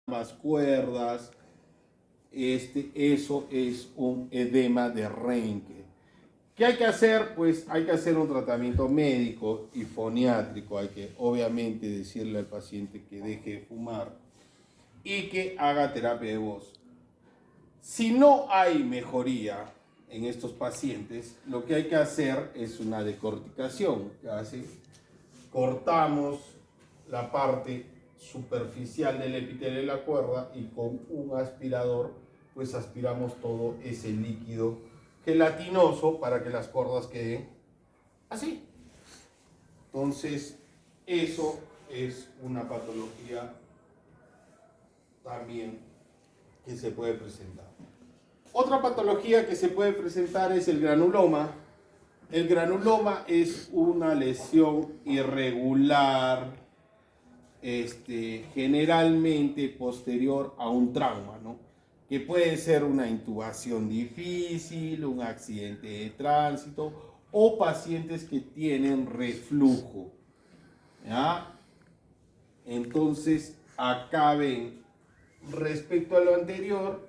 más cuerdas. Eso es un edema de Reinke. ¿Qué hay que hacer? Pues hay que hacer un tratamiento médico y foniátrico. Hay que obviamente decirle al paciente que deje de fumar y que haga terapia de voz. Si no hay mejoría en estos pacientes, lo que hay que hacer es una decorticación. Cortamos la parte superficial del epitelio de la cuerda y con un aspirador pues aspiramos todo ese líquido gelatinoso para que las cuerdas queden así. Entonces, eso es una patología también que se puede presentar. Otra patología que se puede presentar es el granuloma. El granuloma es una lesión irregular, generalmente posterior a un trauma, ¿no? Que puede ser una intubación difícil, un accidente de tránsito o pacientes que tienen reflujo. ¿Ya? Entonces, acá ven, respecto a lo anterior,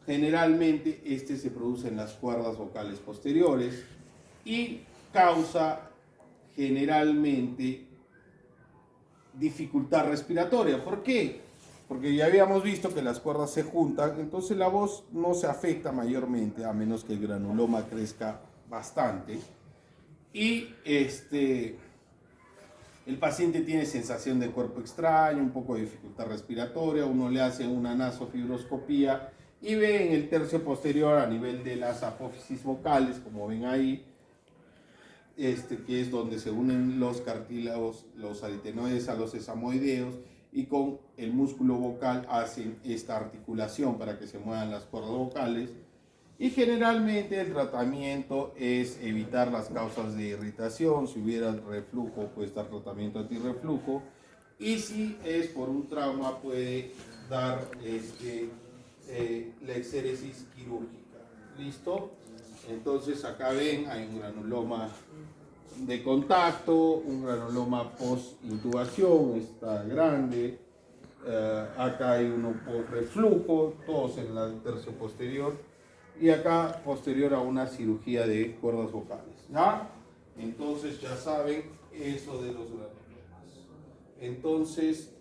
generalmente se produce en las cuerdas vocales posteriores y causa generalmente dificultad respiratoria. ¿Por qué? Porque ya habíamos visto que las cuerdas se juntan, entonces la voz no se afecta mayormente, a menos que el granuloma crezca bastante. Y el paciente tiene sensación de cuerpo extraño, un poco de dificultad respiratoria, uno le hace una nasofibroscopía y ve en el tercio posterior a nivel de las apófisis vocales, como ven ahí, que es donde se unen los cartílagos, los aritenoides a los sesamoideos, y con el músculo vocal hacen esta articulación para que se muevan las cuerdas vocales. Y generalmente el tratamiento es evitar las causas de irritación. Si hubiera reflujo, puede dar tratamiento antirreflujo. Y si es por un trauma, puede dar la exéresis quirúrgica. ¿Listo? Entonces acá ven, hay un granuloma de contacto, un granuloma post-intubación, está grande. Acá hay uno por reflujo, todos en el tercio posterior. Y acá posterior a una cirugía de cuerdas vocales. ¿Ya? Entonces ya saben eso de los granulomas. Entonces,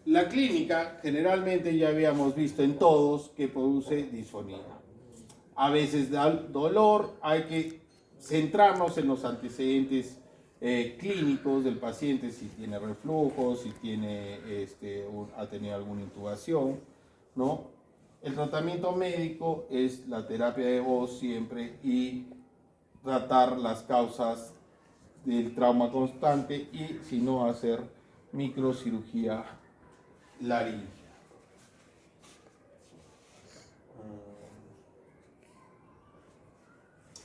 la clínica generalmente ya habíamos visto en todos que produce disfonía. A veces da dolor, hay que centrarnos en los antecedentes clínicos del paciente, si tiene reflujo, si tiene, ha tenido alguna intubación, ¿no? El tratamiento médico es la terapia de voz siempre y tratar las causas del trauma constante y, si no, hacer microcirugía laríngea.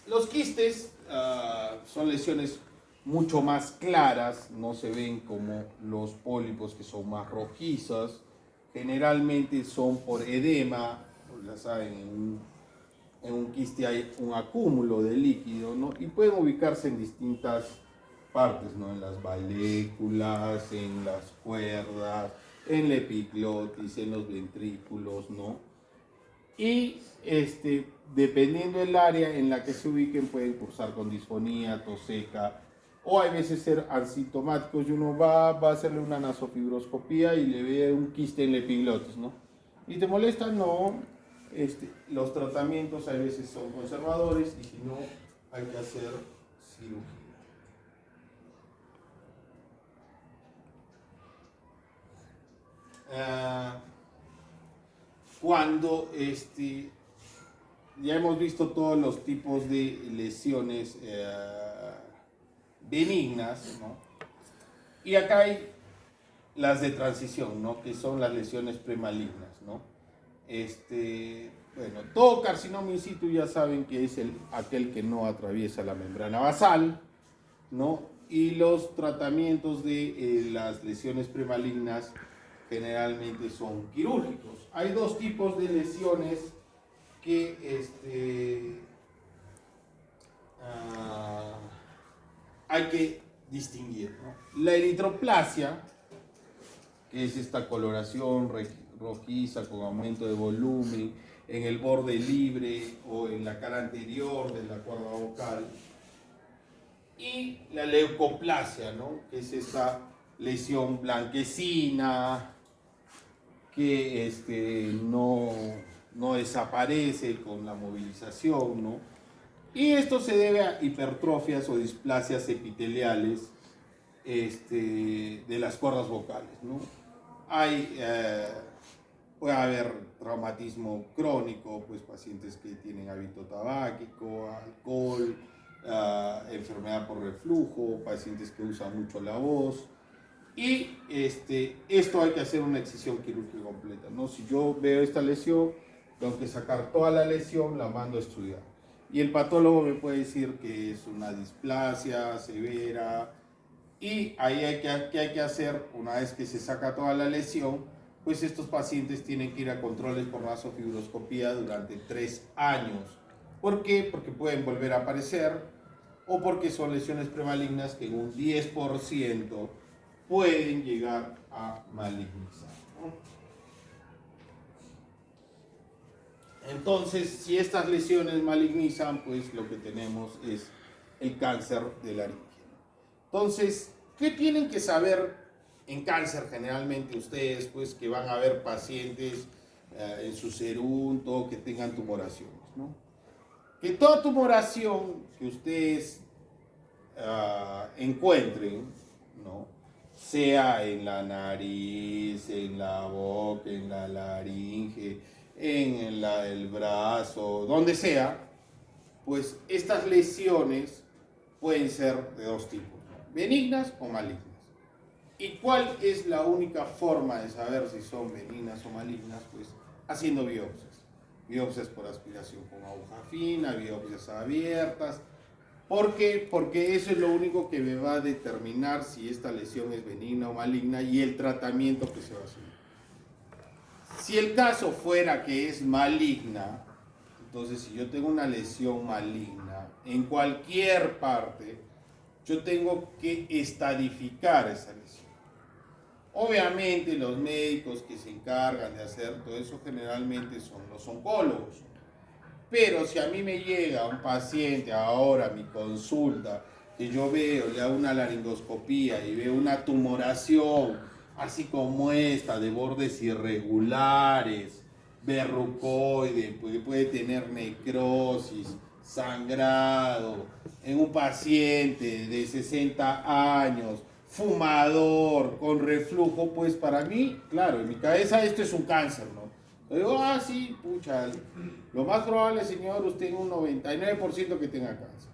Los quistes son lesiones mucho más claras, no se ven como los pólipos que son más rojizas. Generalmente son por edema, ya saben, en un quiste hay un acúmulo de líquido, ¿no? Y pueden ubicarse en distintas partes, ¿no? En las valéculas, en las cuerdas, en la epiglotis, en los ventrículos, ¿no? Y dependiendo del área en la que se ubiquen, pueden cursar con disfonía, tos seca, o hay veces ser asintomáticos y uno va a hacerle una nasofibroscopía y le ve un quiste en la epiglotis, ¿no? ¿Y te molesta? No. Los tratamientos a veces son conservadores y si no, hay que hacer cirugía. Cuando ya hemos visto todos los tipos de lesiones benignas, ¿no? Y acá hay las de transición, ¿no? Que son las lesiones premalignas, ¿no? Bueno, todo carcinoma in situ ya saben que es aquel que no atraviesa la membrana basal, ¿no? Y los tratamientos de las lesiones premalignas generalmente son quirúrgicos. Hay dos tipos de lesiones que hay que distinguir, ¿no? La eritroplasia, que es esta coloración rojiza con aumento de volumen, en el borde libre o en la cara anterior de la cuerda vocal. Y la leucoplasia, ¿no? Que es esta lesión blanquecina que no desaparece con la movilización, ¿no? Y esto se debe a hipertrofias o displasias epiteliales de las cuerdas vocales, ¿no? Puede haber traumatismo crónico, pues pacientes que tienen hábito tabáquico, alcohol, enfermedad por reflujo, pacientes que usan mucho la voz. Y esto hay que hacer una excisión quirúrgica completa, ¿no? Si yo veo esta lesión, tengo que sacar toda la lesión, la mando a estudiar. Y el patólogo me puede decir que es una displasia severa. Y ahí ¿qué hay que hacer? Una vez que se saca toda la lesión, pues estos pacientes tienen que ir a controles por nasofibroscopía durante 3 años. ¿Por qué? Porque pueden volver a aparecer o porque son lesiones premalignas que en un 10% pueden llegar a malignizar, ¿no? Entonces, si estas lesiones malignizan, pues lo que tenemos es el cáncer de laringe. Entonces, ¿qué tienen que saber en cáncer generalmente ustedes? Pues que van a ver pacientes en su serunto que tengan tumoraciones, ¿no? Que toda tumoración que ustedes encuentren, ¿no? Sea en la nariz, en la boca, en la laringe, en el brazo, donde sea, pues estas lesiones pueden ser de 2 tipos, ¿no? Benignas o malignas. ¿Y cuál es la única forma de saber si son benignas o malignas? Pues haciendo biopsias. Biopsias por aspiración con aguja fina, biopsias abiertas. ¿Por qué? Porque eso es lo único que me va a determinar si esta lesión es benigna o maligna y el tratamiento que se va a hacer. Si el caso fuera que es maligna, entonces si yo tengo una lesión maligna en cualquier parte, yo tengo que estadificar esa lesión. Obviamente los médicos que se encargan de hacer todo eso generalmente son los oncólogos. Pero si a mí me llega un paciente ahora a mi consulta, que yo veo, le hago una laringoscopía y veo una tumoración, así como esta, de bordes irregulares, verrucoide, puede tener necrosis, sangrado, en un paciente de 60 años, fumador, con reflujo, pues para mí, claro, en mi cabeza esto es un cáncer, ¿no? Yo digo, sí, pucha, lo más probable, señor, usted en un 99% que tenga cáncer.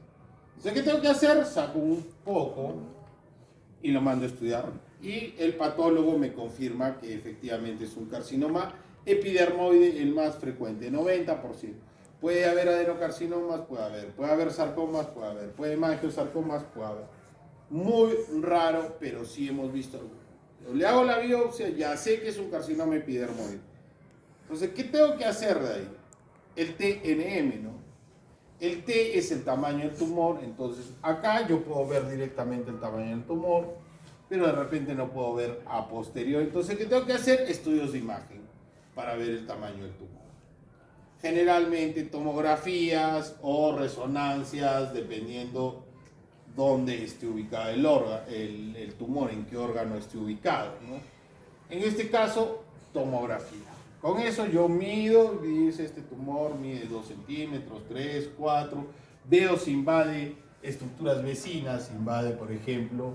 Entonces, ¿qué tengo que hacer? Saco un poco y lo mando a estudiar. Y el patólogo me confirma que efectivamente es un carcinoma epidermoide el más frecuente, 90%. Puede haber adenocarcinomas, puede haber sarcomas, puede haber hemangiosarcomas, puede haber. Muy raro, pero sí hemos visto alguno. Le hago la biopsia, ya sé que es un carcinoma epidermoide. Entonces, ¿qué tengo que hacer de ahí? El TNM, ¿no? El T es el tamaño del tumor, entonces acá yo puedo ver directamente el tamaño del tumor, pero de repente no puedo ver a posterior. Entonces, ¿qué tengo que hacer? Estudios de imagen para ver el tamaño del tumor. Generalmente tomografías o resonancias, dependiendo dónde esté ubicado el tumor, en qué órgano esté ubicado, ¿no? En este caso, tomografía. Con eso yo mido, dice este tumor mide 2 centímetros, 3, 4, veo si invade estructuras vecinas, invade por ejemplo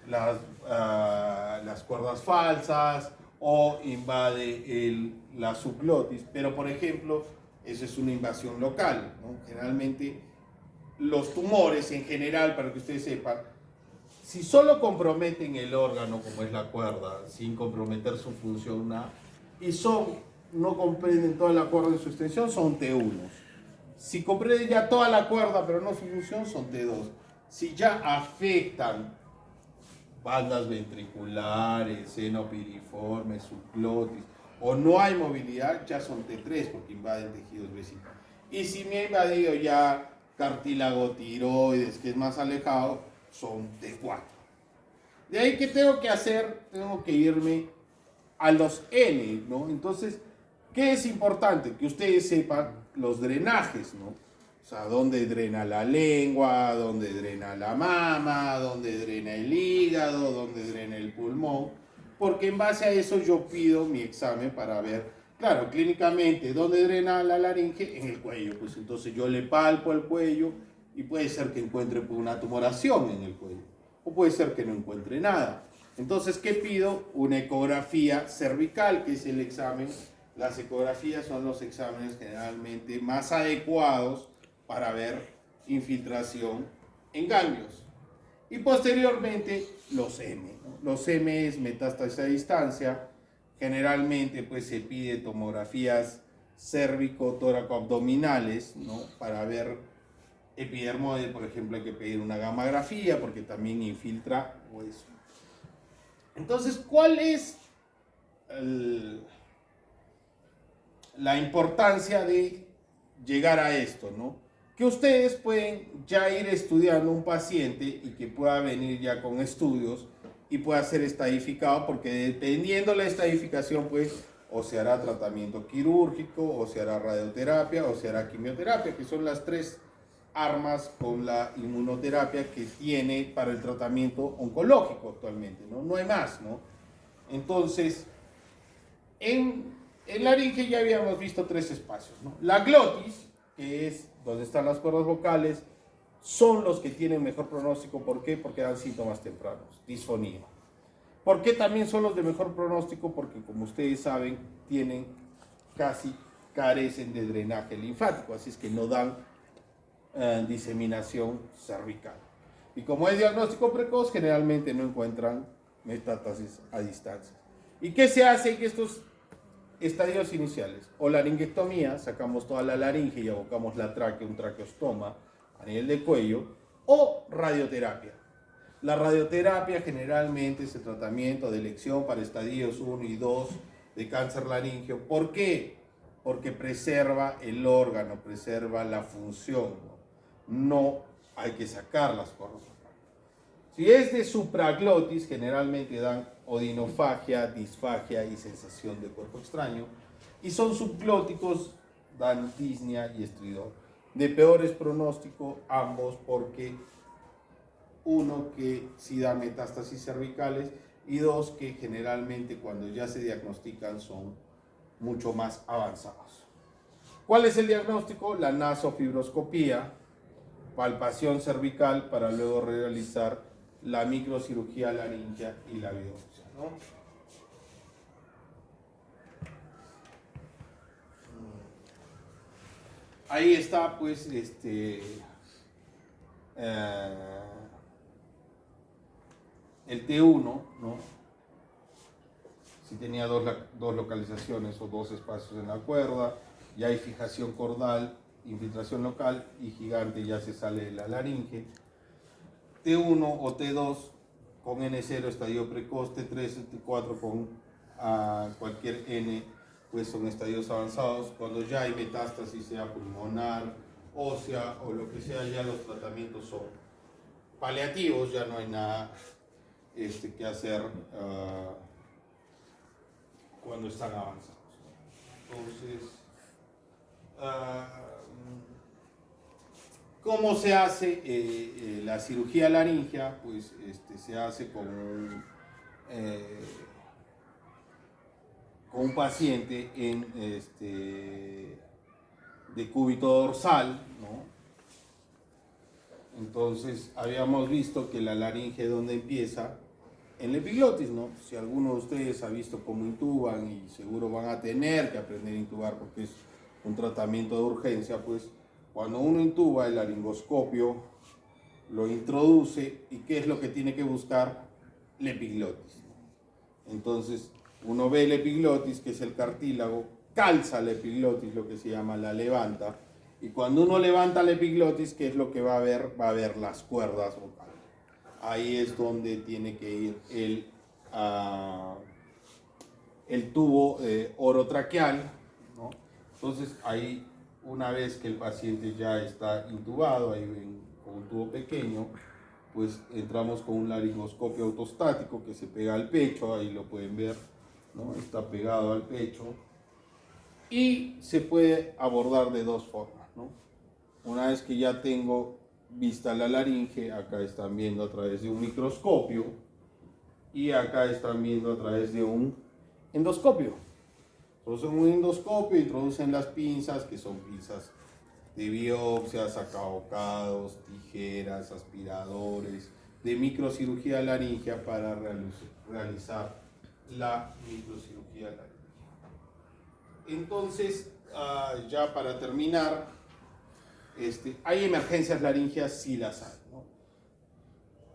las cuerdas falsas o invade la subglotis, pero por ejemplo eso es una invasión local, ¿no? Generalmente los tumores en general, para que ustedes sepan, si solo comprometen el órgano como es la cuerda, sin comprometer su función, y no comprenden toda la cuerda en su extensión, son T1. Si comprenden ya toda la cuerda pero no su función, son T2. Si ya afectan bandas ventriculares, seno piriforme, subglotis, o no hay movilidad, ya son T3 porque invaden tejidos vecinos. Y si me ha invadido ya cartílago tiroides, que es más alejado, son T4. De ahí, ¿qué tengo que hacer? Tengo que irme a los N, ¿no? Entonces, ¿qué es importante? Que ustedes sepan los drenajes, ¿no? O sea, dónde drena la lengua, dónde drena la mama, dónde drena el hígado, dónde drena el pulmón, porque en base a eso yo pido mi examen para ver, claro, clínicamente, dónde drena la laringe, en el cuello, pues entonces yo le palpo el cuello y puede ser que encuentre una tumoración en el cuello, o puede ser que no encuentre nada. Entonces, ¿qué pido? Una ecografía cervical, que es el examen. Las ecografías son los exámenes generalmente más adecuados para ver infiltración en ganglios. Y posteriormente los M, ¿no? Los M es metástasis a distancia. Generalmente pues se pide tomografías cérvico-tóraco-abdominales, ¿no? Para ver epidermoide, por ejemplo, hay que pedir una gammagrafía porque también infiltra hueso. Entonces, ¿cuál es la importancia de llegar a esto, ¿no? Que ustedes pueden ya ir estudiando un paciente y que pueda venir ya con estudios y pueda ser estadificado, porque dependiendo la estadificación, pues, o se hará tratamiento quirúrgico, o se hará radioterapia, o se hará quimioterapia, que son las tres armas con la inmunoterapia que tiene para el tratamiento oncológico actualmente, ¿no? No hay más, ¿no? Entonces, en laringe ya habíamos visto tres espacios, ¿no? La glotis, que es donde están las cuerdas vocales, son los que tienen mejor pronóstico. ¿Por qué? Porque dan síntomas tempranos, disfonía. ¿Por qué también son los de mejor pronóstico? Porque, como ustedes saben, carecen de drenaje linfático, así es que no dan diseminación cervical. Y como es diagnóstico precoz, generalmente no encuentran metástasis a distancia. ¿Y qué se hace en estos estadios iniciales? O laringectomía, sacamos toda la laringe y abocamos la tráquea, un traqueostoma a nivel de cuello, o radioterapia. La radioterapia generalmente es el tratamiento de elección para estadios 1 y 2 de cáncer laríngeo. ¿Por qué? Porque preserva el órgano, preserva la función. No hay que sacar las cuerdas vocales. Si es de supraglotis, generalmente dan odinofagia, disfagia y sensación de cuerpo extraño. Y son subglóticos, dan disnea y estridor. De peores pronóstico ambos, porque uno que sí da metástasis cervicales y dos que generalmente cuando ya se diagnostican son mucho más avanzados. ¿Cuál es el diagnóstico? La nasofibroscopía, palpación cervical para luego realizar la microcirugía laringea y la biopsia, ¿no? Ahí está pues el T1, ¿no? Si tenía dos localizaciones o dos espacios en la cuerda, ya hay fijación cordal, infiltración local y gigante, ya se sale de la laringe. T1 o T2 con N0 estadio precoz, T3 y T4 con cualquier N, pues son estadios avanzados. Cuando ya hay metástasis, sea pulmonar, ósea o lo que sea, ya los tratamientos son paliativos, ya no hay nada que hacer cuando están avanzados. Entonces, ¿cómo se hace la cirugía laringea? Pues se hace con un paciente de cúbito dorsal, ¿no? Entonces, habíamos visto que la laringe, ¿dónde empieza? En la epiglotis, ¿no? Si alguno de ustedes ha visto cómo intuban, y seguro van a tener que aprender a intubar porque es un tratamiento de urgencia, pues cuando uno intuba, el laringoscopio lo introduce y ¿qué es lo que tiene que buscar? La epiglotis. Entonces, uno ve la epiglotis, que es el cartílago, calza la epiglotis, lo que se llama la levanta, y cuando uno levanta la epiglotis, ¿qué es lo que va a ver? Va a ver las cuerdas vocales. Ahí es donde tiene que ir el tubo orotraqueal, ¿no? Entonces, ahí, una vez que el paciente ya está intubado, ahí con un tubo pequeño, pues entramos con un laringoscopio autostático que se pega al pecho, ahí lo pueden ver, ¿no? Está pegado al pecho y se puede abordar de dos formas, ¿no? Una vez que ya tengo vista la laringe, acá están viendo a través de un microscopio y acá están viendo a través de un endoscopio. Introducen un endoscopio, introducen las pinzas, que son pinzas de biopsia, sacabocados, tijeras, aspiradores, de microcirugía laringea para realizar la microcirugía laringea. Entonces, ya para terminar, hay emergencias laringeas, sí las hay, ¿no?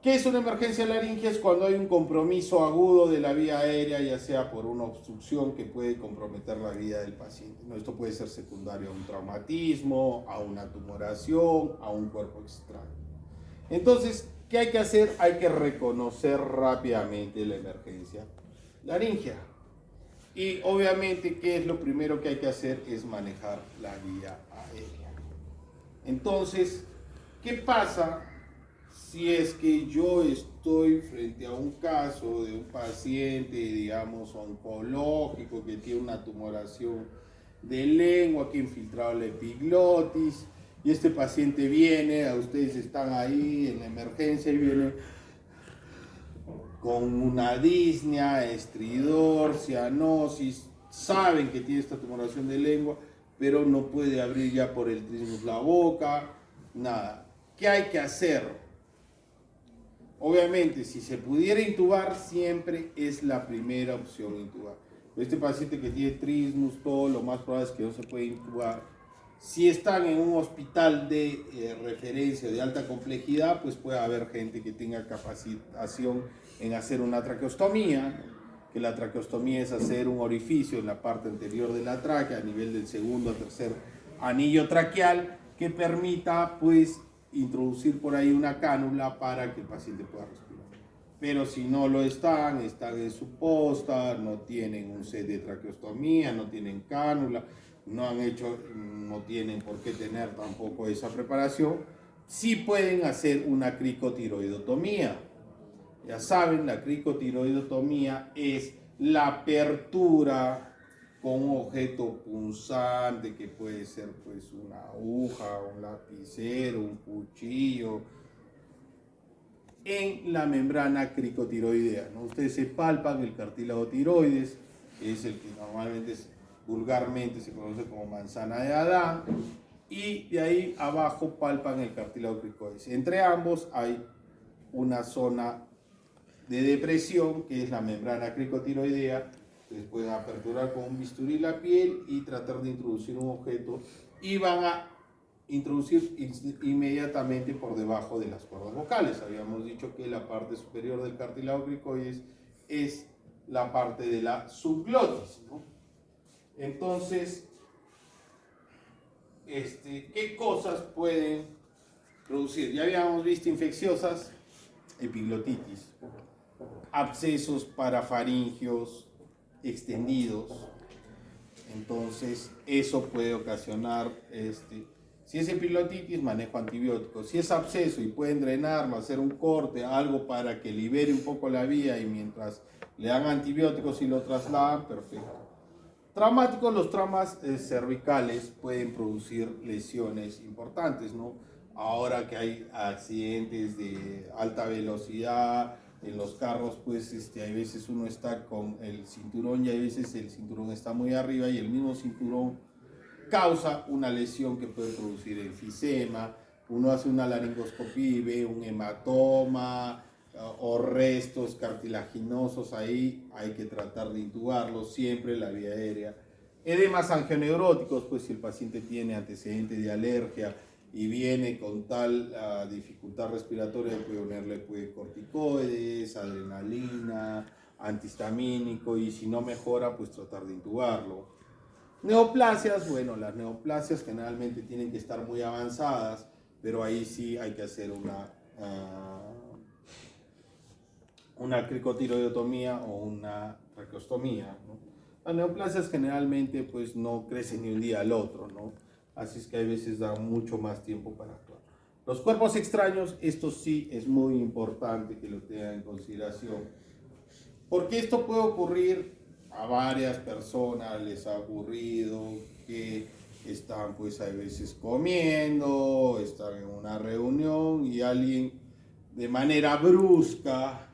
¿Qué es una emergencia laringea? Es cuando hay un compromiso agudo de la vía aérea, ya sea por una obstrucción que puede comprometer la vida del paciente, ¿no? Esto puede ser secundario a un traumatismo, a una tumoración, a un cuerpo extraño. Entonces, ¿qué hay que hacer? Hay que reconocer rápidamente la emergencia laringea. Y obviamente, ¿qué es lo primero que hay que hacer? Es manejar la vía aérea. Entonces, ¿qué pasa si es que yo estoy frente a un caso de un paciente, digamos, oncológico que tiene una tumoración de lengua, que ha infiltrado la epiglotis, y este paciente viene, a ustedes están ahí en la emergencia y viene con una disnea, estridor, cianosis, saben que tiene esta tumoración de lengua, pero no puede abrir ya por el trismus la boca, nada. ¿Qué hay que hacer? Obviamente, si se pudiera intubar, siempre es la primera opción intubar. Este paciente que tiene trismus, todo lo más probable es que no se puede intubar. Si están en un hospital de referencia de alta complejidad, pues puede haber gente que tenga capacitación en hacer una traqueostomía, que la traqueostomía es hacer un orificio en la parte anterior de la tráquea, a nivel del segundo a tercer anillo traqueal, que permita, pues, introducir por ahí una cánula para que el paciente pueda respirar. Pero si no lo están en su posta, no tienen un set de traqueostomía, no tienen cánula, no tienen por qué tener tampoco esa preparación, sí pueden hacer una cricotiroidotomía. Ya saben, la cricotiroidotomía es la apertura con un objeto punzante que puede ser pues una aguja, un lapicero, un cuchillo, en la membrana cricotiroidea, ¿no? Ustedes se palpan el cartílago tiroides, que es el que normalmente vulgarmente se conoce como manzana de Adán, y de ahí abajo palpan el cartílago cricoides. Entre ambos hay una zona de depresión, que es la membrana cricotiroidea. Ustedes pueden aperturar con un bisturí la piel y tratar de introducir un objeto, y van a introducir inmediatamente por debajo de las cuerdas vocales. Habíamos dicho que la parte superior del cartílago cricoides es la parte de la subglotis, ¿no? Entonces, ¿qué cosas pueden producir? Ya habíamos visto infecciosas, epiglotitis, abscesos parafaringios extendidos. Entonces, eso puede ocasionar, si es epiglotitis, manejo antibiótico. Si es absceso y pueden drenarlo, hacer un corte, algo para que libere un poco la vía, y mientras le dan antibióticos y lo trasladan, perfecto. Traumáticos, los traumas cervicales pueden producir lesiones importantes, ¿no? Ahora que hay accidentes de alta velocidad en los carros, pues hay veces uno está con el cinturón y hay veces el cinturón está muy arriba, y el mismo cinturón causa una lesión que puede producir enfisema. Uno hace una laringoscopía y ve un hematoma o restos cartilaginosos ahí, hay que tratar de intubarlos siempre la vía aérea. Edemas angioneuróticos, pues si el paciente tiene antecedentes de alergia y viene con tal dificultad respiratoria, puede ponerle corticoides, adrenalina, antihistamínico, y si no mejora, pues tratar de intubarlo. Neoplasias, bueno, las neoplasias generalmente tienen que estar muy avanzadas, pero ahí sí hay que hacer una cricotiroidotomía o una traqueostomía, ¿no? Las neoplasias generalmente pues no crecen ni un día al otro, ¿no? Así es que a veces da mucho más tiempo para actuar. Los cuerpos extraños, esto sí es muy importante que lo tengan en consideración, porque esto puede ocurrir a varias personas les ha ocurrido que están pues a veces comiendo, están en una reunión y alguien de manera brusca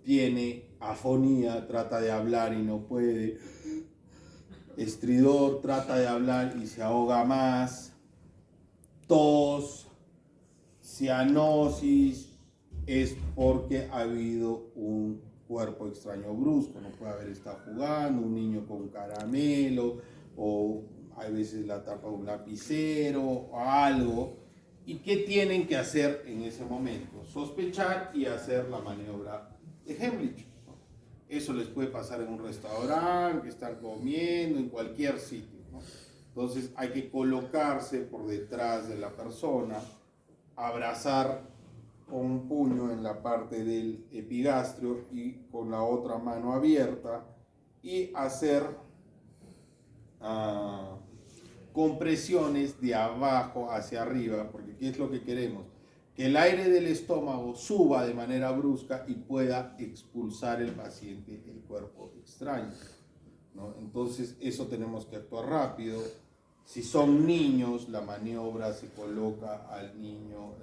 tiene afonía, trata de hablar y no puede, estridor, trata de hablar y se ahoga más, tos, cianosis, es porque ha habido un cuerpo extraño brusco, no puede haber estado jugando, un niño con caramelo, o a veces la tapa un lapicero o algo. ¿Y qué tienen que hacer en ese momento? Sospechar y hacer la maniobra de Heimlich. Eso les puede pasar en un restaurante, que están comiendo, en cualquier sitio, ¿no? Entonces hay que colocarse por detrás de la persona, abrazar con un puño en la parte del epigastrio y con la otra mano abierta y hacer compresiones de abajo hacia arriba, porque ¿qué es lo que queremos? Que el aire del estómago suba de manera brusca y pueda expulsar el paciente el cuerpo extraño, ¿no? Entonces eso tenemos que actuar rápido. Si son niños, la maniobra se coloca al niño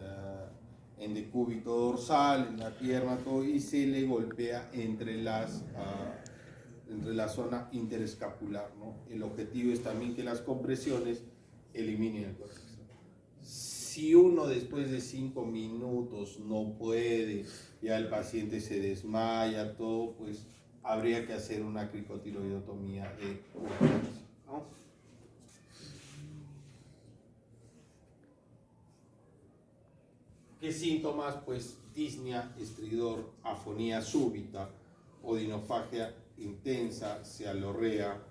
en decúbito dorsal, en la pierna, todo, y se le golpea entre la zona interescapular, ¿no? El objetivo es también que las compresiones eliminen el cuerpo. Si uno después de 5 minutos no puede, ya el paciente se desmaya, todo, pues habría que hacer una cricotiroidotomía de urgencia, ¿no? ¿Qué síntomas? Pues disnea, estridor, afonía súbita, odinofagia intensa, cialorrea,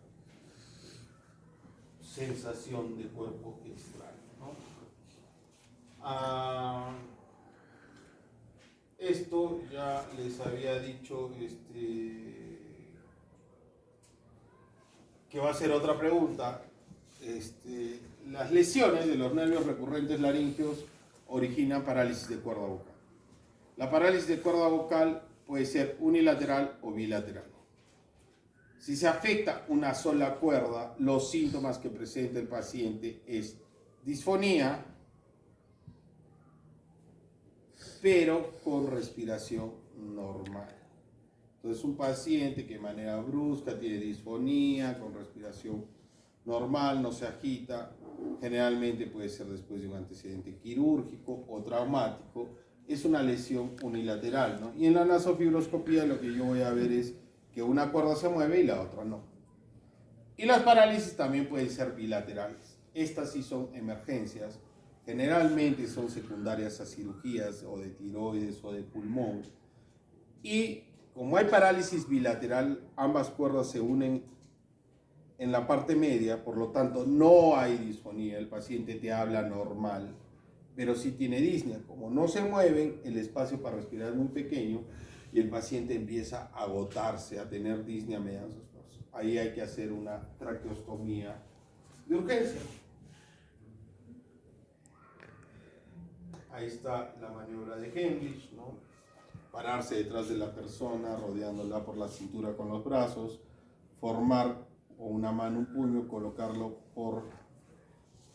sensación de cuerpo extraño, ¿no? Esto ya les había dicho que va a ser otra pregunta. Las lesiones de los nervios recurrentes laríngeos originan parálisis de cuerda vocal. La parálisis de cuerda vocal puede ser unilateral o bilateral. Si se afecta una sola cuerda, los síntomas que presenta el paciente es disfonía, pero con respiración normal. Entonces, un paciente que de manera brusca tiene disfonía, con respiración normal, no se agita, generalmente puede ser después de un antecedente quirúrgico o traumático, es una lesión unilateral, ¿no? Y en la nasofibroscopía lo que yo voy a ver es que una cuerda se mueve y la otra no. Y las parálisis también pueden ser bilaterales. Estas sí son emergencias, generalmente son secundarias a cirugías o de tiroides o de pulmón. Y como hay parálisis bilateral, ambas cuerdas se unen en la parte media, por lo tanto no hay disfonía, el paciente te habla normal, pero sí tiene disnea. Como no se mueven, el espacio para respirar es muy pequeño y el paciente empieza a agotarse, a tener disnea mediante sus esfuerzos. Ahí hay que hacer una traqueostomía de urgencia. Ahí está la maniobra de Heimlich, ¿no? Pararse detrás de la persona, rodeándola por la cintura con los brazos, formar con una mano un puño, colocarlo por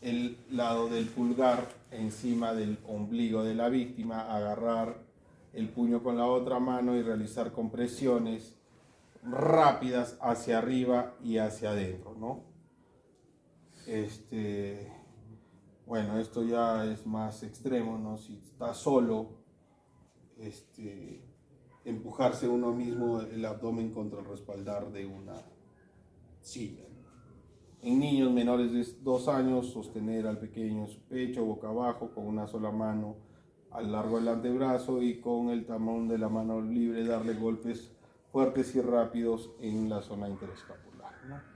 el lado del pulgar encima del ombligo de la víctima, agarrar el puño con la otra mano y realizar compresiones rápidas hacia arriba y hacia adentro, ¿no? Bueno, esto ya es más extremo, ¿no? Si está solo, empujarse uno mismo el abdomen contra el respaldar de una silla. En niños menores de 2 años, sostener al pequeño en su pecho, boca abajo, con una sola mano al largo del antebrazo y con el talón de la mano libre darle golpes fuertes y rápidos en la zona interescapular, ¿no?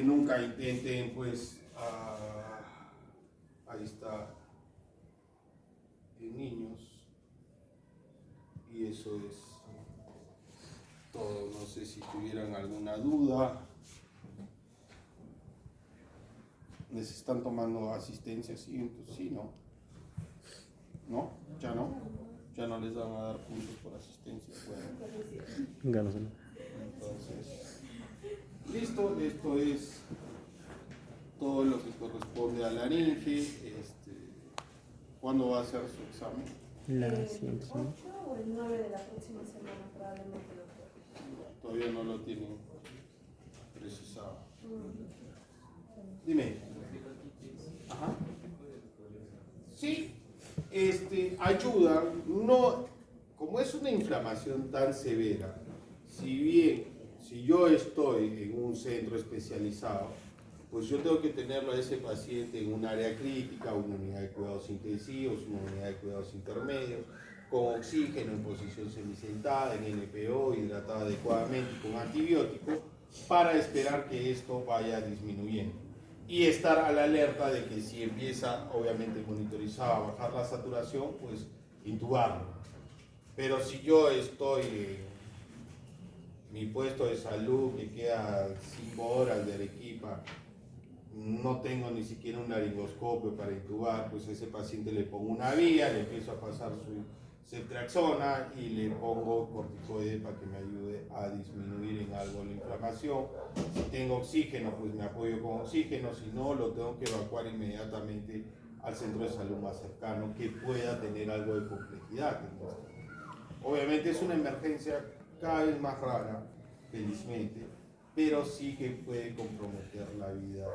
Nunca intenten, pues, ahí está, en niños, y eso es todo. No sé si tuvieran alguna duda. ¿Les están tomando asistencia? Sí, entonces sí, ¿no? ¿No? ¿Ya no? ya no les van a dar puntos por asistencia. Bueno, entonces, listo, esto es todo lo que corresponde a laringe. ¿Cuándo va a ser su examen? El 8 o el 9 de la próxima semana probablemente, doctor. Todavía no lo tienen precisado. Dime. Ajá. Sí, ayuda. No, como es una inflamación tan severa, si yo estoy en un centro especializado, pues yo tengo que tenerlo a ese paciente en un área crítica, una unidad de cuidados intensivos, una unidad de cuidados intermedios, con oxígeno en posición semisentada, en NPO, hidratado adecuadamente y con antibiótico, para esperar que esto vaya disminuyendo. Y estar a la alerta de que si empieza, obviamente monitorizado, a bajar la saturación, pues intubarlo. Pero si yo estoy en mi puesto de salud que queda 5 horas de Arequipa, no tengo ni siquiera un laringoscopio para intubar, pues a ese paciente le pongo una vía, le empiezo a pasar su ceftriaxona y le pongo corticoide para que me ayude a disminuir en algo la inflamación. Si tengo oxígeno, pues me apoyo con oxígeno, si no, lo tengo que evacuar inmediatamente al centro de salud más cercano que pueda tener algo de complejidad. Obviamente es una emergencia cada vez más rara, felizmente, pero sí que puede comprometer la vida